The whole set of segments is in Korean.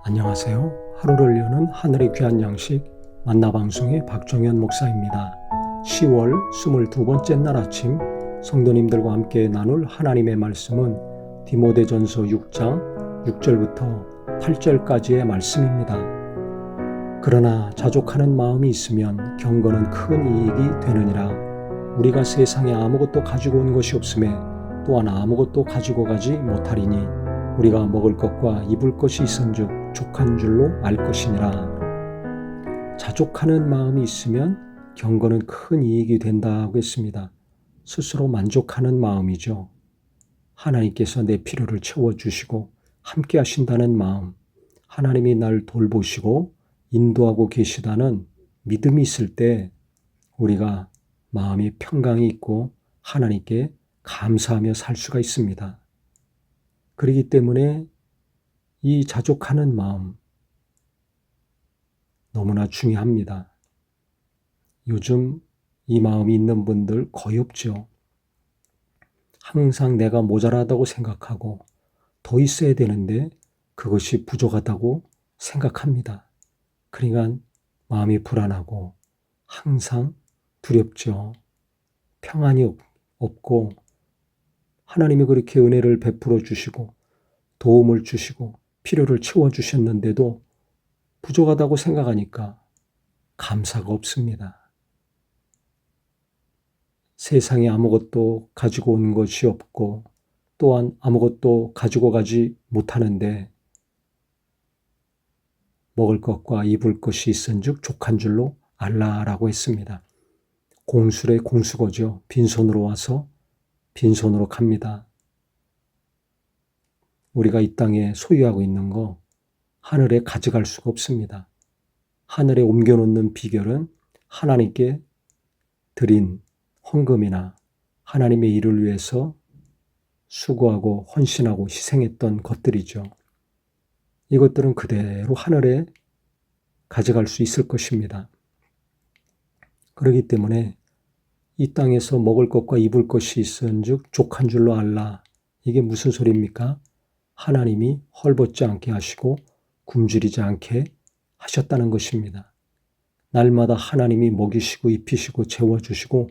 안녕하세요. 하루를 여는 하늘의 귀한 양식 만나방송의 박종현 목사입니다. 10월 22번째 날 아침 성도님들과 함께 나눌 하나님의 말씀은 디모데전서 6장 6절부터 8절까지의 말씀입니다. 그러나 자족하는 마음이 있으면 경건은 큰 이익이 되느니라. 우리가 세상에 아무것도 가지고 온 것이 없음에 또한 아무것도 가지고 가지 못하리니 우리가 먹을 것과 입을 것이 있은즉 족한 줄로 알 것이니라. 자족하는 마음이 있으면 경건은 큰 이익이 된다고 했습니다. 스스로 만족하는 마음이죠. 하나님께서 내 필요를 채워주시고 함께 하신다는 마음, 하나님이 날 돌보시고 인도하고 계시다는 믿음이 있을 때 우리가 마음이 평강이 있고 하나님께 감사하며 살 수가 있습니다. 그렇기 때문에 이 자족하는 마음 너무나 중요합니다. 요즘 이 마음이 있는 분들 거의 없죠. 항상 내가 모자라다고 생각하고 더 있어야 되는데 그것이 부족하다고 생각합니다. 그러니까 마음이 불안하고 항상 두렵죠. 평안이 없고 하나님이 그렇게 은혜를 베풀어 주시고 도움을 주시고 필요를 채워주셨는데도 부족하다고 생각하니까 감사가 없습니다. 세상에 아무것도 가지고 온 것이 없고 또한 아무것도 가지고 가지 못하는데 먹을 것과 입을 것이 있은즉 족한 줄로 알라라고 했습니다. 공술의 공수거죠. 빈손으로 와서 빈손으로 갑니다. 우리가 이 땅에 소유하고 있는 거 하늘에 가져갈 수가 없습니다. 하늘에 옮겨놓는 비결은 하나님께 드린 헌금이나 하나님의 일을 위해서 수고하고 헌신하고 희생했던 것들이죠. 이것들은 그대로 하늘에 가져갈 수 있을 것입니다. 그렇기 때문에 이 땅에서 먹을 것과 입을 것이 있은즉 족한 줄로 알라. 이게 무슨 소리입니까? 하나님이 헐벗지 않게 하시고 굶주리지 않게 하셨다는 것입니다. 날마다 하나님이 먹이시고 입히시고 채워주시고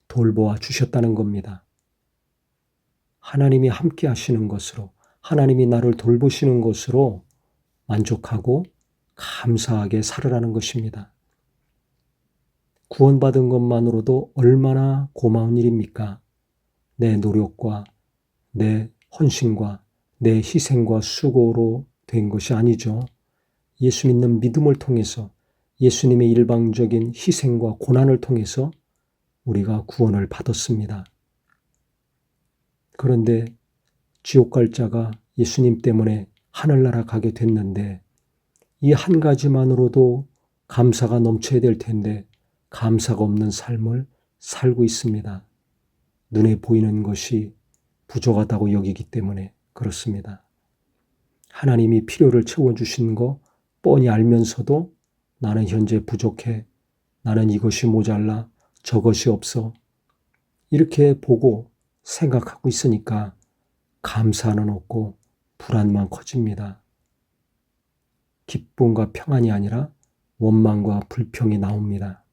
돌보아 주셨다는 겁니다. 하나님이 함께 하시는 것으로 하나님이 나를 돌보시는 것으로 만족하고 감사하게 살으라는 것입니다. 구원받은 것만으로도 얼마나 고마운 일입니까? 내 노력과 내 헌신과 내 희생과 수고로 된 것이 아니죠. 예수 믿는 믿음을 통해서 예수님의 일방적인 희생과 고난을 통해서 우리가 구원을 받았습니다. 그런데 지옥 갈 자가 예수님 때문에 하늘나라 가게 됐는데 이 한 가지만으로도 감사가 넘쳐야 될 텐데 감사가 없는 삶을 살고 있습니다. 눈에 보이는 것이 부족하다고 여기기 때문에 그렇습니다. 하나님이 필요를 채워주신 거 뻔히 알면서도 나는 현재 부족해, 나는 이것이 모자라, 저것이 없어 이렇게 보고 생각하고 있으니까 감사는 없고 불안만 커집니다. 기쁨과 평안이 아니라 원망과 불평이 나옵니다.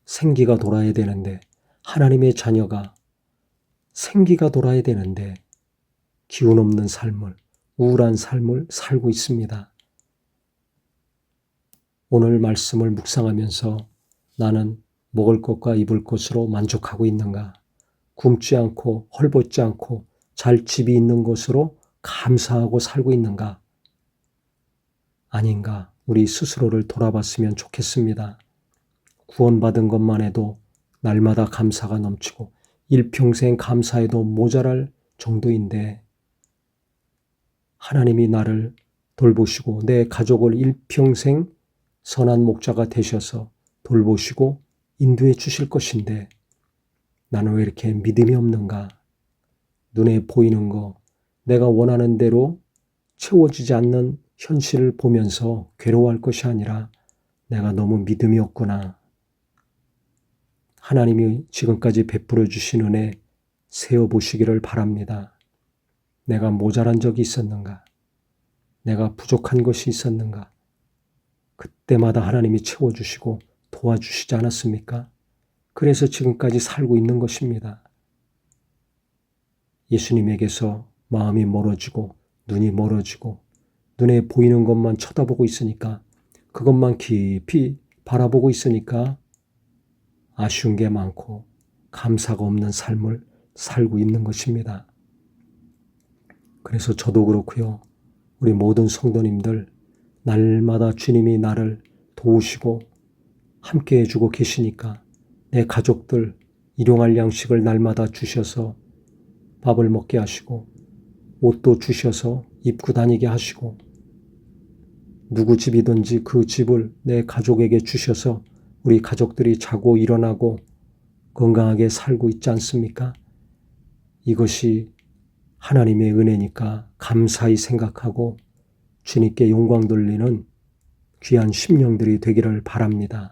생기가 돌아야 되는데 하나님의 자녀가 생기가 돌아야 되는데 기운 없는 삶을, 우울한 삶을 살고 있습니다. 오늘 말씀을 묵상하면서 나는 먹을 것과 입을 것으로 만족하고 있는가? 굶지 않고 헐벗지 않고 잘 집이 있는 것으로 감사하고 살고 있는가? 아닌가? 우리 스스로를 돌아봤으면 좋겠습니다. 구원받은 것만 해도 날마다 감사가 넘치고 일평생 감사해도 모자랄 정도인데 하나님이 나를 돌보시고 내 가족을 일평생 선한 목자가 되셔서 돌보시고 인도해 주실 것인데 나는 왜 이렇게 믿음이 없는가? 눈에 보이는 거, 내가 원하는 대로 채워지지 않는 현실을 보면서 괴로워할 것이 아니라 내가 너무 믿음이 없구나. 하나님이 지금까지 베풀어 주신 은혜 세어보시기를 바랍니다. 내가 모자란 적이 있었는가? 내가 부족한 것이 있었는가? 그때마다 하나님이 채워주시고 도와주시지 않았습니까? 그래서 지금까지 살고 있는 것입니다. 예수님에게서 마음이 멀어지고 눈이 멀어지고 눈에 보이는 것만 쳐다보고 있으니까, 그것만 깊이 바라보고 있으니까 아쉬운 게 많고 감사가 없는 삶을 살고 있는 것입니다. 그래서 저도 그렇고요. 우리 모든 성도님들, 날마다 주님이 나를 도우시고 함께 해주고 계시니까 내 가족들 일용할 양식을 날마다 주셔서 밥을 먹게 하시고 옷도 주셔서 입고 다니게 하시고, 누구 집이든지 그 집을 내 가족에게 주셔서 우리 가족들이 자고 일어나고 건강하게 살고 있지 않습니까? 이것이 하나님의 은혜니까 감사히 생각하고 주님께 영광 돌리는 귀한 심령들이 되기를 바랍니다.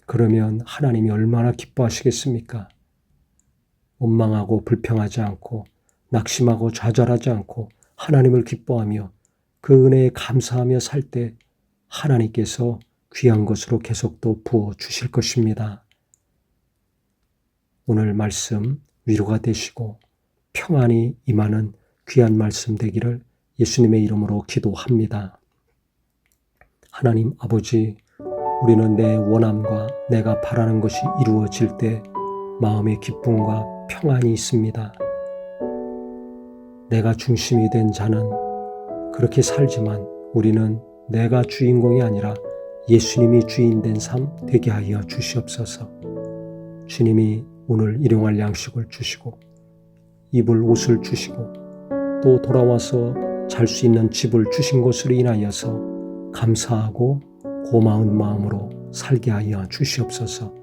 그러면 하나님이 얼마나 기뻐하시겠습니까? 원망하고 불평하지 않고 낙심하고 좌절하지 않고 하나님을 기뻐하며 그 은혜에 감사하며 살 때 하나님께서 귀한 것으로 계속 또 부어 주실 것입니다. 오늘 말씀 위로가 되시고 평안이 임하는 귀한 말씀 되기를 예수님의 이름으로 기도합니다. 하나님 아버지, 우리는 내 원함과 내가 바라는 것이 이루어질 때 마음의 기쁨과 평안이 있습니다. 내가 중심이 된 자는 그렇게 살지만 우리는 내가 주인공이 아니라 예수님이 주인 된 삶 되게 하여 주시옵소서. 주님이 오늘 일용할 양식을 주시고 입을 옷을 주시고 또 돌아와서 잘 수 있는 집을 주신 것으로 인하여서 감사하고 고마운 마음으로 살게 하여 주시옵소서.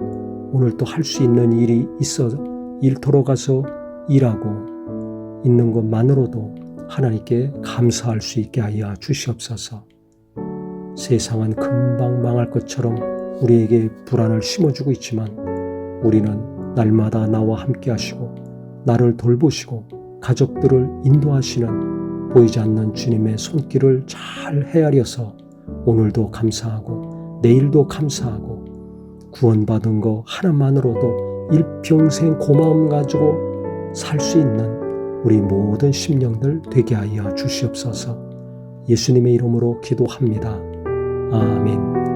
오늘 또 할 수 있는 일이 있어 일터로 가서 일하고 있는 것만으로도 하나님께 감사할 수 있게 하여 주시옵소서. 세상은 금방 망할 것처럼 우리에게 불안을 심어주고 있지만 우리는 날마다 나와 함께 하시고 나를 돌보시고 가족들을 인도하시는 보이지 않는 주님의 손길을 잘 헤아려서 오늘도 감사하고 내일도 감사하고 구원받은 거 하나만으로도 일평생 고마움 가지고 살 수 있는 우리 모든 심령들 되게 하여 주시옵소서. 예수님의 이름으로 기도합니다. 아멘.